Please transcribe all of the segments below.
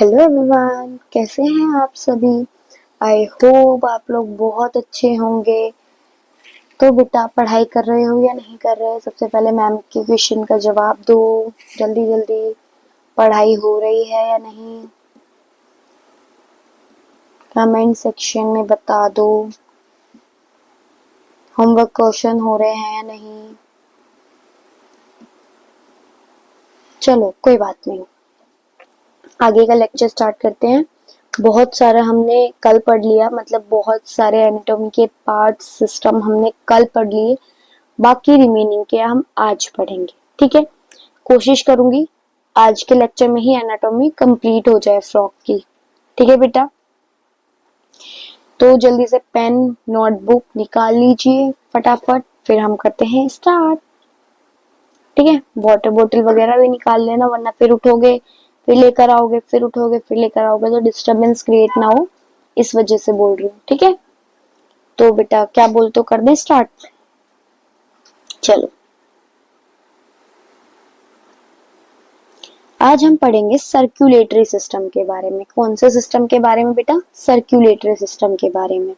Hello everyone, कैसे हैं आप सभी। आई होप आप लोग बहुत अच्छे होंगे। तो बेटा पढ़ाई कर रहे हो या नहीं कर रहे? सबसे पहले मैम के क्वेश्चन का जवाब दो जल्दी जल्दी। पढ़ाई हो रही है या नहीं? कमेंट सेक्शन में बता दो। होमवर्क क्वेश्चन हो रहे हैं या नहीं? चलो कोई बात नहीं, आगे का लेक्चर स्टार्ट करते हैं। बहुत सारा हमने कल पढ़ लिया, मतलब बहुत सारे एनाटॉमी के पार्ट सिस्टम हमने कल पढ़ लिए। बाकी रिमेनिंग के हम आज पढ़ेंगे, ठीक है। कोशिश करूंगी आज के लेक्चर में ही एनाटॉमी कंप्लीट हो जाए फ्रॉक की, ठीक है बेटा। तो जल्दी से पेन नोटबुक निकाल लीजिए फटाफट, फिर हम करते हैं स्टार्ट, ठीक है। वाटर बोतल वगैरह भी निकाल लेना, वरना फिर उठोगे फिर लेकर आओगे, फिर उठोगे फिर लेकर आओगे, तो डिस्टरबेंस क्रिएट ना हो, इस वजह से बोल रही हूँ, ठीक है। तो बेटा क्या बोलते हो, कर दें स्टार्ट? चलो आज हम पढ़ेंगे सर्कुलेटरी सिस्टम के बारे में। कौन से सिस्टम के बारे में बेटा? सर्कुलेटरी सिस्टम के बारे में।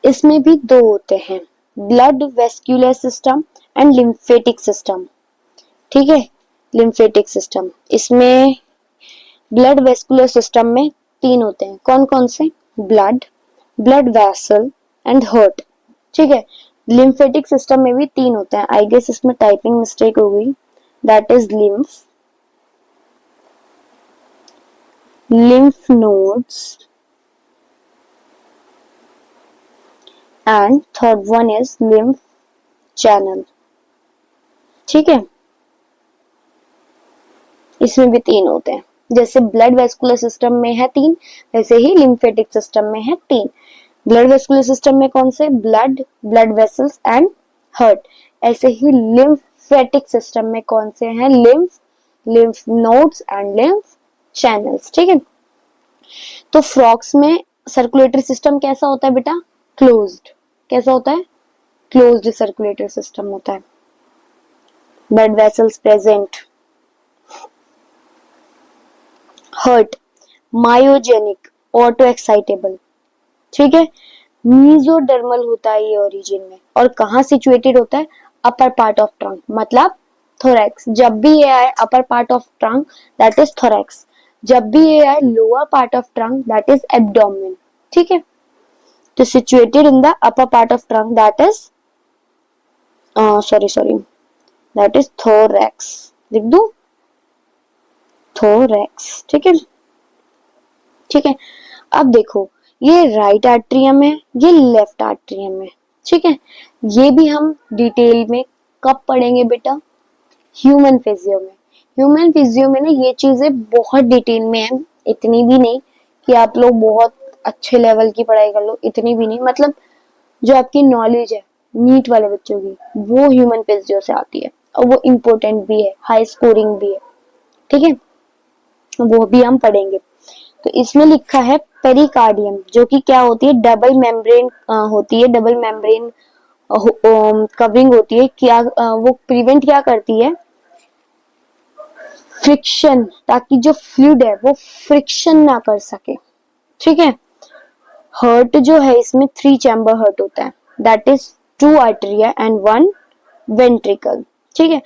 इसमें भी दो होते हैं, blood vascular system and lymphatic system, ठीक है। लिम्फेटिक सिस्टम, इसमें ब्लड वेस्कुलर सिस्टम में तीन होते हैं। कौन कौन से? Blood, blood vessel and heart, ठीक है। लिम्फेटिक सिस्टम में भी तीन होते हैं। आई गेस इसमें टाइपिंग मिस्टेक हो गई, that is lymph nodes and third one is lymph channel, ठीक है। इसमें भी तीन होते हैं, जैसे ब्लड वेस्कुलर सिस्टम में है तीन, वैसे ही लिम्फेटिक सिस्टम में है तीन। ब्लड वेस्कुलर सिस्टम में कौन से? Blood, blood vessels and heart. ऐसे ही लिम्फेटिक सिस्टम में कौन से हैं? Lymph, lymph nodes and lymph channels, ठीक है। तो फ्रॉक्स में सर्कुलेटरी सिस्टम कैसा होता है बेटा? क्लोज्ड। कैसा होता है? क्लोज्ड सर्कुलेटरी सिस्टम होता है। Blood vessels present. Heart myogenic, auto excitable, ठीक है। मीजोडर्मल होता है ये ओरिजिन में, और कहाँ सिचुएटेड होता है? अपर पार्ट ऑफ ट्रंक, मतलब थोरैक्स। जब भी ये आए upper part of trunk, that is thorax. जब भी ये आए lower part of trunk, that is abdomen, ठीक है। तो situated in the upper part of trunk, that is sorry that is thorax, लिख दूं? thorax, ठीक है, ठीक है। अब देखो, ये राइट आर्ट्रियम है, ये लेफ्ट आर्ट्रियम है, ठीक है। ये भी हम डिटेल में कब पढ़ेंगे बेटा? ह्यूमन फिजियो में। ह्यूमन फिजियो में ना ये चीजें बहुत डिटेल में है, इतनी भी नहीं कि आप लोग बहुत अच्छे लेवल की पढ़ाई कर लो, इतनी भी नहीं, मतलब जो आपकी नॉलेज है नीट वाले बच्चों की, वो ह्यूमन फिजियो से आती है, और वो इम्पोर्टेंट भी है, हाई स्कोरिंग भी है, ठीक है। वो भी हम पढ़ेंगे। तो इसमें लिखा है पेरिकार्डियम, जो कि क्या होती है? डबल मेम्ब्रेन होती है, डबल मेम्ब्रेन कवरिंग होती है। क्या वो प्रिवेंट क्या करती है? फ्रिक्शन, ताकि जो फ्लूइड है वो फ्रिक्शन ना कर सके, ठीक है। हर्ट जो है इसमें 3 चैम्बर हर्ट होता है, that is 2 arteria and 1 ventricle, ठीक है।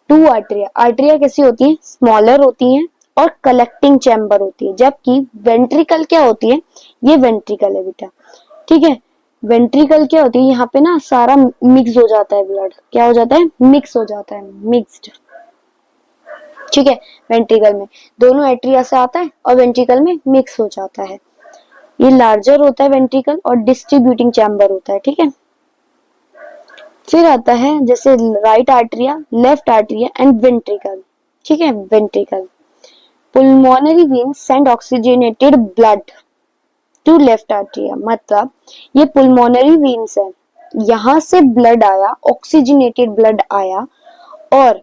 2 आर्टेरिया, आर्टेरिया कैसी होती है? स्मॉलर होती हैं और कलेक्टिंग चैम्बर होती है, जबकि वेंट्रिकल क्या होती है? ये वेंट्रिकल है बेटा, ठीक है। वेंट्रिकल क्या होती है? यहाँ पे ना सारा मिक्स हो जाता है, ब्लड क्या हो जाता है? मिक्स हो जाता है, मिक्स्ड, ठीक है। वेंट्रिकल में दोनों एट्रिया से आता है और वेंट्रिकल में मिक्स हो जाता है। ये लार्जर होता है वेंट्रिकल, और डिस्ट्रीब्यूटिंग चैम्बर होता है, ठीक है। फिर आता है जैसे right atria, left atria and ventricle, ठीक है। Ventricle, pulmonary vein send oxygenated blood to left atria, मतलब ये पुल्मोनरी वेन्स है, यहां से ब्लड आया, ऑक्सीजनेटेड ब्लड आया, और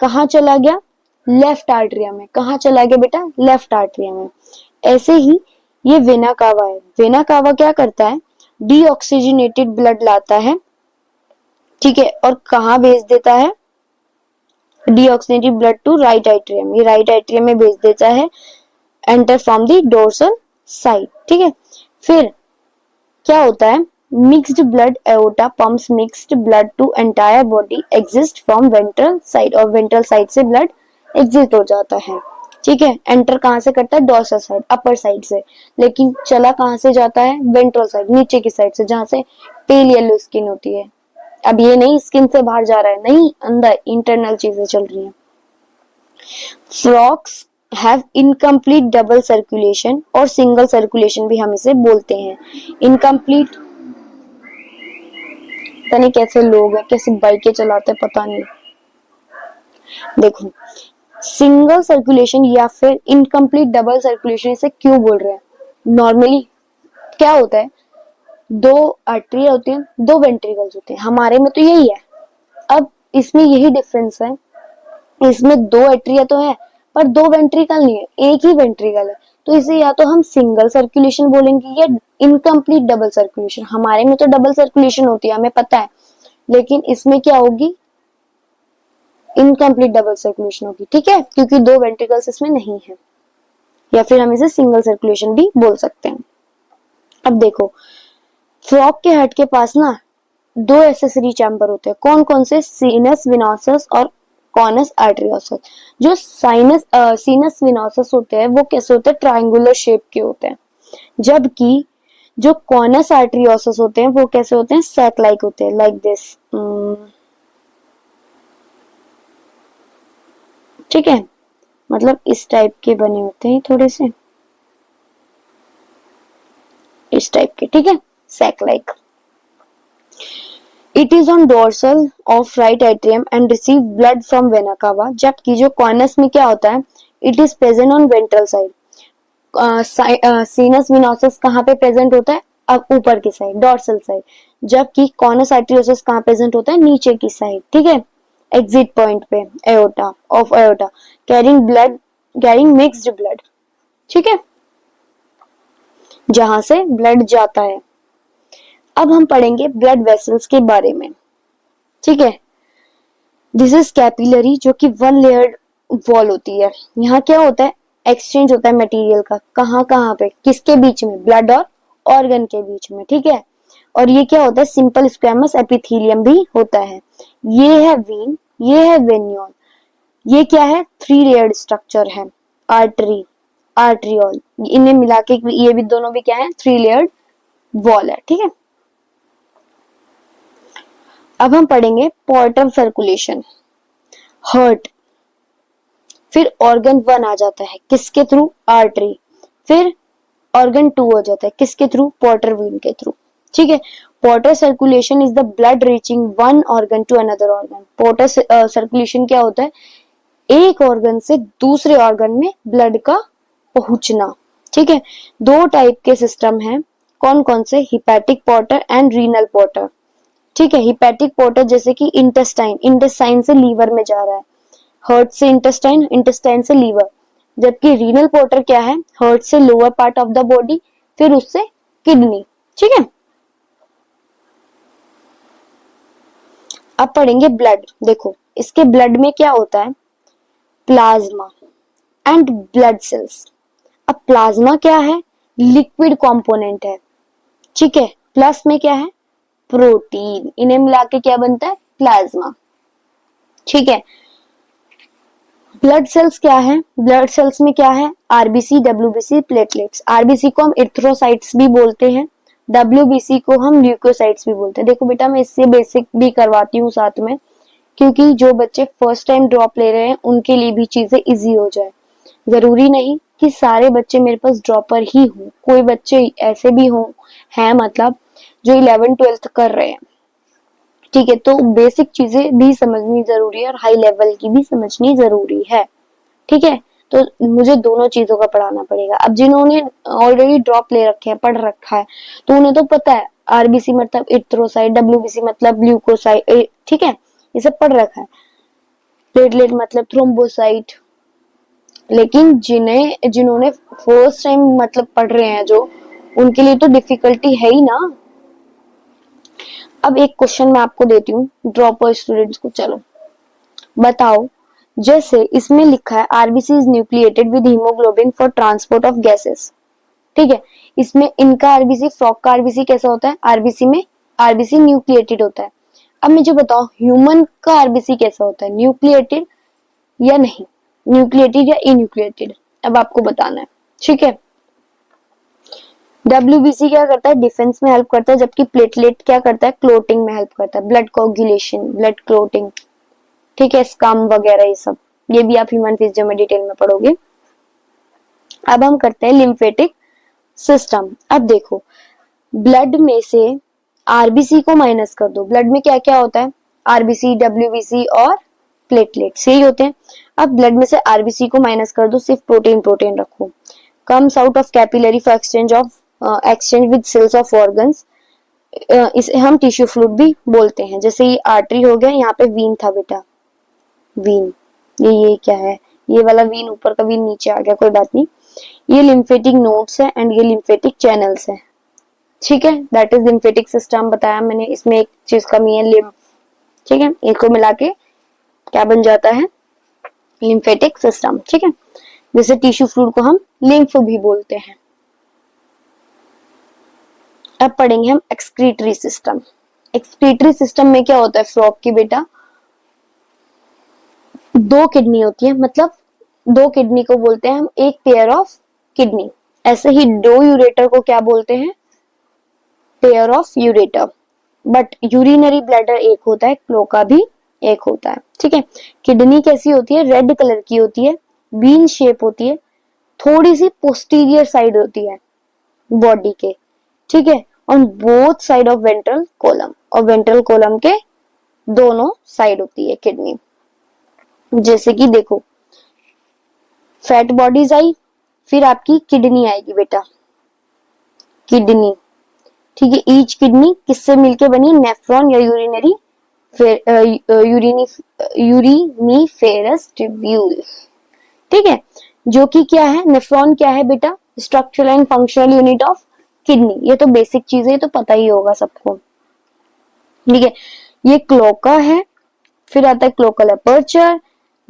कहा चला गया? लेफ्ट आर्टरिया में। कहा चला गया बेटा? लेफ्ट आर्टरिया में। ऐसे ही ये वेना कावा है, वेना कावा क्या करता है? डीऑक्सीजनेटेड ब्लड लाता है, ठीक है, और कहा भेज देता है? Deoxygenated blood to right atrium, ये राइट आर्टरियम में भेज देता है। Enter from the dorsal side, ठीक है। फिर क्या होता है, mixed blood aorta pumps mixed blood to entire body exist from ventral side, और वेंट्रल साइड से ब्लड एग्जिट हो जाता है, ठीक है। एंटर कहां से करता है, डोर्सल साइड, अपर साइड से, लेकिन चला कहां से जाता है, वेंट्रल साइड, नीचे की साइड से, जहां से पेल येलो स्किन होती है। अब ये नहीं स्किन से बाहर जा रहा है, नहीं, अंदर इंटरनल चीजें चल रही हैं। Frogs have incomplete double circulation और सिंगल सर्कुलेशन भी हम इसे बोलते हैं। इनकम्प्लीट, पता नहीं कैसे लोग हैं, कैसे बाइकें चलाते हैं, पता नहीं। देखो, सिंगल सर्कुलेशन या फिर इनकम्प्लीट डबल सर्कुलेशन इसे क्यों बोल रहे हैं। नॉर्मली क्या होता है, दो आर्टरी होती हैं, दो वेंट्रिकल्स होते हैं, हमारे में तो यही है। अब इसमें यही डिफरेंस है, इसमें दो एट्रिया तो है पर दो वेंट्रिकल नहीं है, एक ही वेंट्रिकल है। तो इसे या तो हम सिंगल सर्कुलेशन बोलेंगे या इनकम्प्लीट डबल सर्कुलेशन। हमारे में तो डबल सर्कुलेशन होती है, हमें पता है, लेकिन इसमें क्या होगी, इनकम्प्लीट डबल सर्कुलेशन होगी, ठीक है, क्योंकि दो वेंट्रिकल्स इसमें नहीं है। या फिर हम इसे सिंगल सर्कुलेशन भी बोल सकते हैं। अब देखो, फ्रॉग के हेड के पास ना दो एसेसरी चैम्बर होते हैं। कौन कौन से, सीनस विनोसस और कॉनस आर्टेरियोसस। जो सीनस विनोसस होते हैं वो कैसे होते हैं, ट्रायंगुलर शेप के होते हैं, जबकि जो कॉनस आर्टेरियोसस होते हैं वो कैसे होते हैं, सैक लाइक होते हैं, लाइक दिस, ठीक है, मतलब इस टाइप के बने होते हैं, थोड़े से इस टाइप के, ठीक है, sac like. It is on dorsal of right atrium and receive blood from vena cava, जबकि जो कॉर्नस में क्या होता है, it is present on ventral side. Sinus venosus कहाँ पे प्रेजेंट होता है, अब ऊपर की साइड, डोर्सल साइड, जबकि कॉर्नस आर्टेरियोसस कहाँ प्रेजेंट होता है, नीचे की साइड, ठीक है, एग्जिट पॉइंट पे, aorta of aorta, carrying blood, carrying mixed blood, ठीक है, जहां से ब्लड जाता है। अब हम पढ़ेंगे ब्लड वेसल्स के बारे में, ठीक है। दिस इज कैपिलरी, जो कि वन लेयर्ड वॉल होती है। यहाँ क्या होता है, एक्सचेंज होता है मटेरियल का, कहाँ कहाँ पे, किसके बीच में, ब्लड और ऑर्गन के बीच में, ठीक है। और ये क्या होता है, सिंपल स्क्वैमस एपिथेलियम भी होता है। ये है वीन, ये है वेन्यूल, ये क्या है, थ्री लेयर्ड स्ट्रक्चर है। आर्टरी, आर्ट्रियोल, इन्हें मिला के ये भी दोनों भी क्या है, थ्री लेयर्ड वॉल है, ठीक है। अब हम पढ़ेंगे पोर्टल सर्कुलेशन, हार्ट, फिर ऑर्गन वन आ जाता है, किसके थ्रू, आर्टरी, फिर ऑर्गन टू हो जाता है, किसके थ्रू, पोर्टर वेन के थ्रू, ठीक है। Portal circulation is the blood reaching one organ to another organ. Portal circulation क्या होता है, एक ऑर्गन से दूसरे ऑर्गन में ब्लड का पहुंचना, ठीक है। दो टाइप के सिस्टम है, कौन कौन से, hepatic porter and renal porter, ठीक है। हिपैटिक पोर्टर जैसे कि इंटेस्टाइन, इंटेस्टाइन से लीवर में जा रहा है, हार्ट से इंटेस्टाइन, इंटेस्टाइन से लीवर, जबकि रीनल पोर्टर क्या है, हार्ट से lower part of the body, फिर उससे किडनी, ठीक है। अब पढ़ेंगे ब्लड। देखो, इसके ब्लड में क्या होता है, प्लाज्मा एंड ब्लड सेल्स। अब प्लाज्मा क्या है, लिक्विड कंपोनेंट है, ठीक है, प्लस में क्या है, प्रोटीन, इन्हें मिला के क्या बनता है, प्लाज्मा, ठीक है। ब्लड सेल्स क्या है, ब्लड सेल्स में क्या है, आरबीसी, डब्ल्यूबीसी, प्लेटलेट्स। आरबीसी को हम इरिथ्रोसाइट्स भी बोलते हैं, डब्ल्यूबीसी को हम ल्यूकोसाइट्स भी बोलते हैं। देखो बेटा, मैं इससे बेसिक भी करवाती हूँ साथ में, क्योंकि जो बच्चे फर्स्ट टाइम ड्रॉप ले रहे हैं उनके लिए भी चीजें इजी हो जाए। जरूरी नहीं कि सारे बच्चे मेरे पास ड्रॉपर ही हो, कोई बच्चे ऐसे भी हो हैं, मतलब जो 11th-12th कर रहे हैं, ठीक है। तो बेसिक चीजें भी समझनी जरूरी है और हाई लेवल की भी समझनी जरूरी है, ठीक है। तो मुझे दोनों चीजों का पढ़ाना पड़ेगा। अब जिन्होंने ऑलरेडी ड्रॉप ले रखे हैं, पढ़ रखा है, तो उन्हें तो पता है आरबीसी मतलब इरिथ्रोसाइट, डब्ल्यूबीसी मतलब ल्यूकोसाइट, ठीक है, ये सब पढ़ रखा है। प्लेटलेट मतलब थ्रोम्बोसाइट। लेकिन जिन्होंने फर्स्ट टाइम मतलब पढ़ रहे हैं जो, उनके लिए तो डिफिकल्टी है ही ना। अब एक क्वेश्चन मैं आपको देती हूँ, ड्रॉपर स्टूडेंट्स को, चलो बताओ, जैसे इसमें लिखा है RBC is nucleated with haemoglobin for transport of gases, ठीक है। इसमें इनका आरबीसी, फ्रॉग का आरबीसी कैसा होता है, आरबीसी में आरबीसी न्यूक्लिएटेड होता है। अब मुझे बताओ ह्यूमन का आरबीसी कैसा होता है, न्यूक्लिएटेड या नहीं, न्यूक्लिएटेड या इन्यूक्लिएटेड, अब आपको बताना है, ठीक है। डब्ल्यूबीसी क्या करता है, डिफेंस में हेल्प करता है, जबकि प्लेटलेट क्या करता है, क्लोटिंग में हेल्प करता है, ब्लड कोगुलेशन, ब्लड क्लोटिंग, ठीक है, स्कम वगैरह ये सब, ये भी आप ह्यूमन फिजियो में डिटेल में पढ़ोगे। अब हम करते हैं लिम्फेटिक सिस्टम। अब देखो ब्लड में से आरबीसी को माइनस कर दो, ब्लड में क्या क्या होता है, आरबीसी, डब्ल्यूबीसी और प्लेटलेट्स यही होते हैं। अब ब्लड में से आरबीसी को माइनस कर दो, सिर्फ प्रोटीन प्रोटीन रखो। Comes out of capillary for exchange with cells of organs, इसे हम टिश्यू फ्लूइड भी बोलते हैं। जैसे ये आर्टरी हो गया, यहाँ पे वीन था बेटा, वीन, ये क्या है, ये वाला वीन, ऊपर का वीन नीचे आ गया, कोई बात नहीं। ये लिम्फेटिक नोड्स है एंड ये लिम्फेटिक चैनल्स है, ठीक है। दैट इज लिम्फेटिक सिस्टम बताया मैंने। इसमें एक चीज कमी है, लिम्फ, ठीक है, इनको मिला के क्या बन जाता है, लिम्फेटिक सिस्टम, ठीक है। जैसे टिश्यू फ्लूइड को हम लिम्फ भी बोलते हैं। अब पढ़ेंगे हम एक्सक्रीटरी सिस्टम। एक्सक्रीटरी सिस्टम में क्या होता है फ्रॉग की बेटा, दो किडनी होती है, मतलब दो किडनी को बोलते हैं हम एक पेयर ऑफ किडनी। ऐसे ही दो यूरेटर को क्या बोलते हैं, pair of ureter. But urinary bladder एक होता है, क्लोका भी एक होता है, ठीक है। किडनी कैसी होती है, रेड कलर की होती है, बीन शेप होती है, थोड़ी सी पोस्टीरियर साइड होती है बॉडी के, ठीक है, on both side of ventral column, और वेंट्रल कॉलम के दोनों साइड होती है किडनी। जैसे कि देखो फैट बॉडीज आई, फिर आपकी किडनी आएगी बेटा, किडनी, ठीक है। ईच किडनी किससे मिलके बनी, नेफ्रॉन या यूरिनरी यूरिनीफेरस ट्यूब्यूल, ठीक है, जो कि क्या है, नेफ्रॉन क्या है बेटा, structural and functional unit of kidney. ये तो बेसिक चीज है, ये तो पता ही होगा सबको, ठीक है। ये क्लोका है, फिर आता है क्लोकल अपर्चर,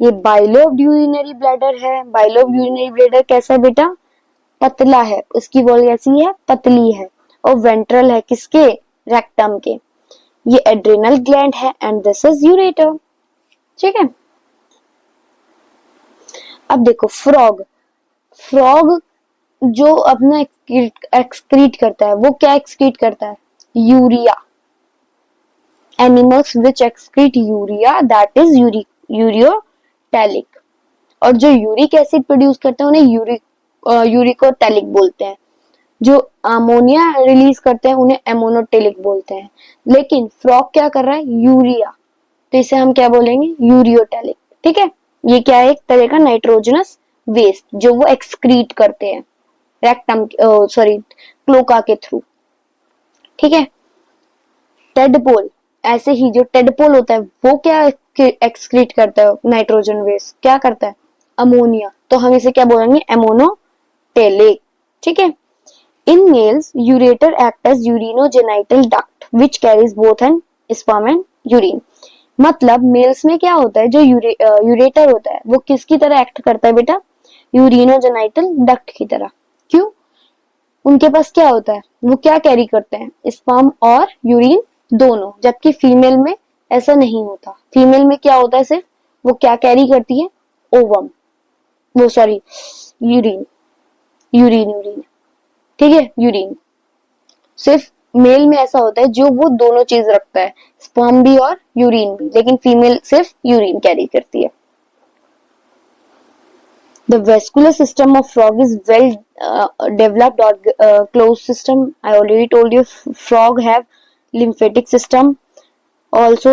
ये बाइलोब्ड यूरिनरी ब्लैडर है। बाइलोब्ड यूरिनरी ब्लैडर कैसा है बेटा, पतला है, उसकी वॉल कैसी है, पतली है, और वेंट्रल है किसके, रेक्टम के। ये एड्रिनल ग्लैंड है एंड दिस इज यूरेटर, ठीक है। अब देखो फ्रॉग, फ्रॉग जो अपना एक्सक्रीट करता है, वो क्या एक्सक्रीट करता है, urea. Animals which excrete urea that is ureotelic, और जो यूरिक एसिड प्रोड्यूस करते हैं उन्हें यूरिकोटैलिक बोलते हैं। जो अमोनिया रिलीज करते हैं उन्हें एमोनोटेलिक बोलते हैं। लेकिन फ्रॉग क्या कर रहा है, यूरिया, तो इसे हम क्या बोलेंगे, यूरियोटैलिक, ठीक है। ये क्या है, एक तरह का नाइट्रोजनस वेस्ट जो वो एक्सक्रीट करते हैं रेक्टम, सॉरी, क्लोका के थ्रू, ठीक है। टेडपोल, ऐसे ही जो टेडपोल होता है वो क्या एक्सक्रीट करता है, नाइट्रोजन वेस्ट, क्या करता है, अमोनिया, तो हम इसे क्या बोलेंगे, एमोनोटेलिक, ठीक है। In males, ureter act as urinogenital duct which carries both an sperm and urine. मतलब मेल्स में क्या होता है, जो यूरेटर होता है वो किसकी तरह एक्ट करता है बेटा, यूरिनोजेनाइटल डक्ट की तरह। क्यों, उनके पास क्या होता है, वो क्या कैरी करते हैं, स्पर्म और यूरिन दोनों, जबकि फीमेल में ऐसा नहीं होता। फीमेल में क्या होता है, सिर्फ वो क्या कैरी करती है, ओवम, वो सॉरी यूरिन, यूरिन यूरिन, ठीक है, यूरिन। सिर्फ मेल में ऐसा होता है जो वो दोनों चीज रखता है, स्पर्म भी और यूरिन भी, लेकिन फीमेल सिर्फ यूरिन कैरी करती है। The vascular system of frog is well developed or closed system. I already told you frog have lymphatic system. Also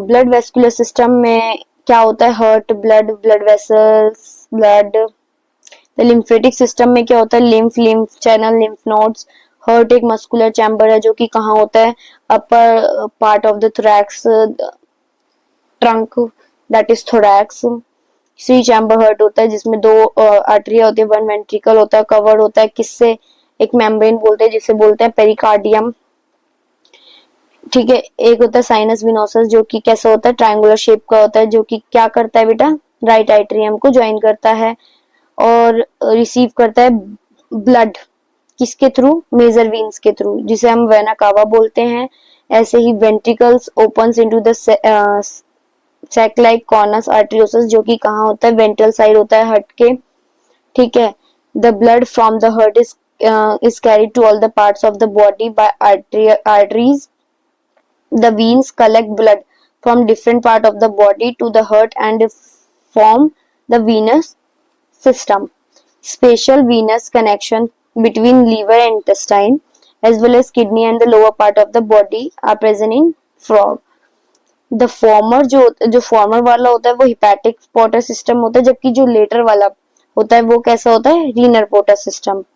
blood vascular system में क्या होता है, heart, blood, blood vessels, blood. The lymphatic system में क्या होता है, lymph channel, lymph nodes. Heart एक muscular chamber है जो कि कहाँ होता है, upper part of the thorax, trunk, that is thorax. सी चैम्बर हर्ट होता है जिसमें दो आर्टरिया होती है, वन वेंट्रिकल होता है, कवर्ड होता है किससे, एक मेम्ब्रेन बोलते हैं जिसे बोलते हैं पेरिकार्डियम, ठीक है। एक होता है साइनस विनोसस जो कि कैसा होता है, ट्रायंगुलर शेप का होता है, जो कि क्या करता है बेटा, राइट एट्रियम को ज्वाइन करता है और रिसीव करता है ब्लड किसके थ्रू, मेजर वीन्स के थ्रू, जिसे हम वेना कावा बोलते हैं। ऐसे ही ventricles opens into the sac like conus arteriosus, जो कि कहाँ होता है, वेंट्रल साइड होता है हार्ट के, ठीक है। The blood from the heart is carried to all the parts of the body by arteries. The veins collect blood from different part of the body to the heart and form the venous system. Special venous connection between liver and intestine as well as kidney and the lower part of the body are present in frog. The former जो former वाला होता है वो hepatic portal system होता है, जबकि जो later वाला होता है वो कैसा होता है, renal portal system.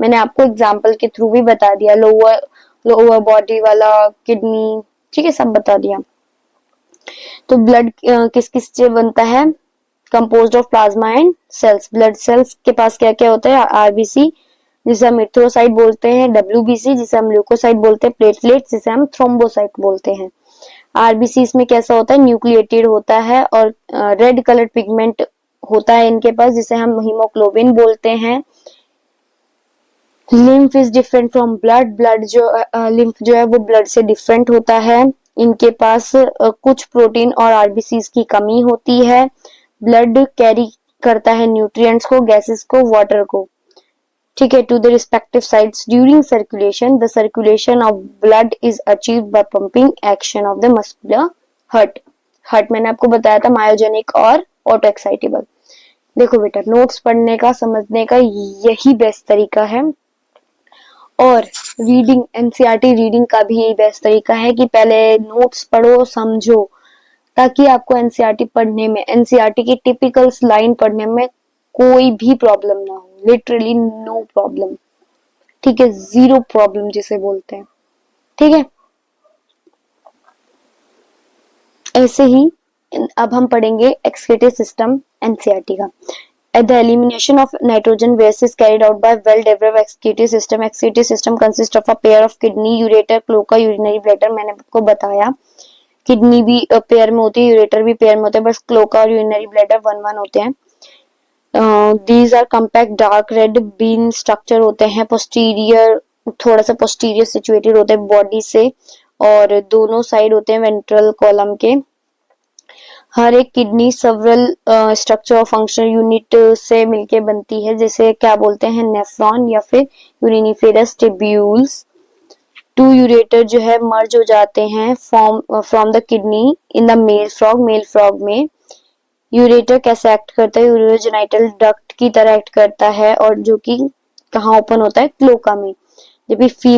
मैंने आपको एग्जाम्पल के थ्रू भी बता दिया, लोअर बॉडी वाला, किडनी, ठीक है, सब बता दिया। तो ब्लड किस किस से बनता है, composed of plasma and cells. Blood cells के पास क्या क्या होता है, आरबीसी जिसे हम इरिथ्रोसाइट बोलते हैं, डब्ल्यूबीसी जिसे हम ल्यूकोसाइट बोलते हैं, प्लेटलेट जिसे हम थ्रोम्बोसाइट बोलते हैं। आरबीसी इसमें कैसा होता है, न्यूक्लिएटेड होता है और रेड कलर पिगमेंट होता है इनके पास, जिसे हम हीमोग्लोबिन बोलते हैं। Lymph is different from blood, blood जो लिम्फ जो है वो ब्लड से डिफरेंट होता है। इनके पास कुछ प्रोटीन और आरबीसीज की कमी होती है। ब्लड कैरी करता है न्यूट्रिएंट्स को, गैसेस को, वाटर को, ठीक है, to the respective sites during circulation. The circulation of blood is achieved by pumping action of the muscular heart. Heart मैंने आपको बताया था मायोजेनिक और ऑटो एक्साइटेबल। देखो बेटा, नोट्स पढ़ने का, समझने का यही बेस्ट तरीका है, और रीडिंग, एनसीईआरटी रीडिंग का भी यही बेस्ट तरीका है कि पहले नोट्स पढ़ो, समझो, ताकि आपको एनसीईआरटी पढ़ने में, एनसीईआरटी की टिपिकल लाइन पढ़ने में कोई भी प्रॉब्लम ना हो, लिटरली नो प्रॉब्लम, ठीक है, जीरो प्रॉब्लम जिसे बोलते हैं, ठीक है। ऐसे ही अब हम पढ़ेंगे एक्सक्रीटरी सिस्टम एनसीईआरटी का। The elimination of nitrogen waste is carried out by well-developed excretory system. Excretory system consists of a pair of kidney, ureter, cloaca, urinary bladder. मैंने आपको बताया किडनी भी पेयर में होती है, यूरेटर भी पेयर में होते हैं, बस क्लोका और यूरिनरी ब्लैडर वन वन होते हैं। These are compact dark red bean structure होते हैं, पोस्टीरियर, थोड़ा सा पोस्टीरियर सिचुएटेड होते हैं बॉडी से, और दोनों साइड होते हैं वेंट्रल कॉलम के। हर एक किडनी सेवरल स्ट्रक्चर और फंक्शनल यूनिट से मिलके बनती है, जैसे क्या बोलते हैं, नेफ्रॉन या फिर यूरिनिफेरस टिब्यूल्स। टू यूरेटर जो है मर्ज हो जाते हैं from the kidney in the male frog में। यूरेटर कैसे एक्ट करता है, यूरोजेनाइटल डक्ट की तरह एक्ट करता है, और जो कि कहाँ ओपन होता है, क्लोका में। जबकि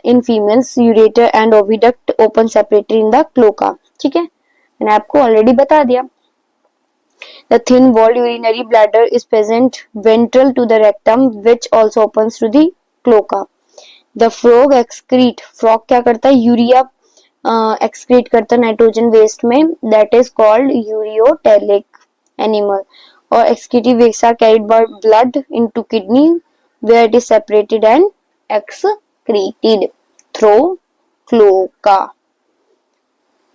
in females ureter and oviduct open separately in the cloaca, ठीक है, मैंने आपको ऑलरेडी बता दिया। The thin walled urinary bladder is present ventral to the rectum, which also opens to the cloaca. The frog excrete, frog क्या करता है, urea excrete करता है नाइट्रोजन वेस्ट में, that is called ureotelic animal. और excretive waste are carried by blood into kidney, where it is separated and excreted through cloaca.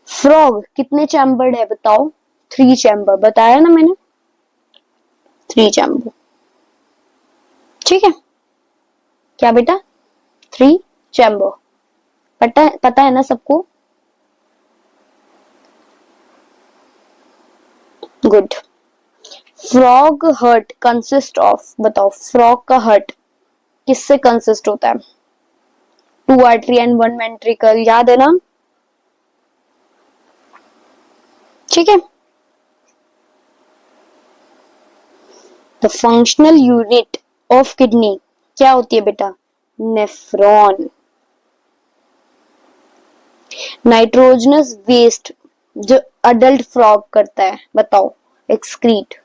Frog कितने chambered है बताओ, 3 चैम्बर, बताया ना मैंने, 3 चैम्बर, ठीक है, क्या बेटा, 3 चैम्बर, पता है ना सबको, good. Frog heart consist of, बताओ फ्रॉग का हर्ट किससे कंसिस्ट होता है, 2 आर्टरी एंड 1 वेंट्रिकल, याद है ना, ठीक है। The functional unit of kidney क्या होती है बेटा, नेफ्रॉन। नाइट्रोजनस वेस्ट जो अडल्ट फ्रॉग करता है, बताओ, एक्सक्रीट,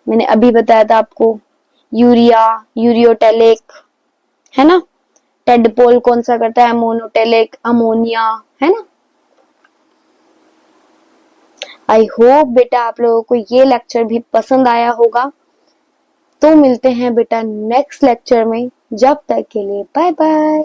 मैंने अभी बताया था आपको, यूरिया, यूरियोटेलिक, है ना। टेडपोल कौन सा करता है, अमोनोटेलिक, अमोनिया, है ना। आई होप बेटा आप लोगों को ये लेक्चर भी पसंद आया होगा। तो मिलते हैं बेटा नेक्स्ट लेक्चर में, जब तक के लिए बाय बाय।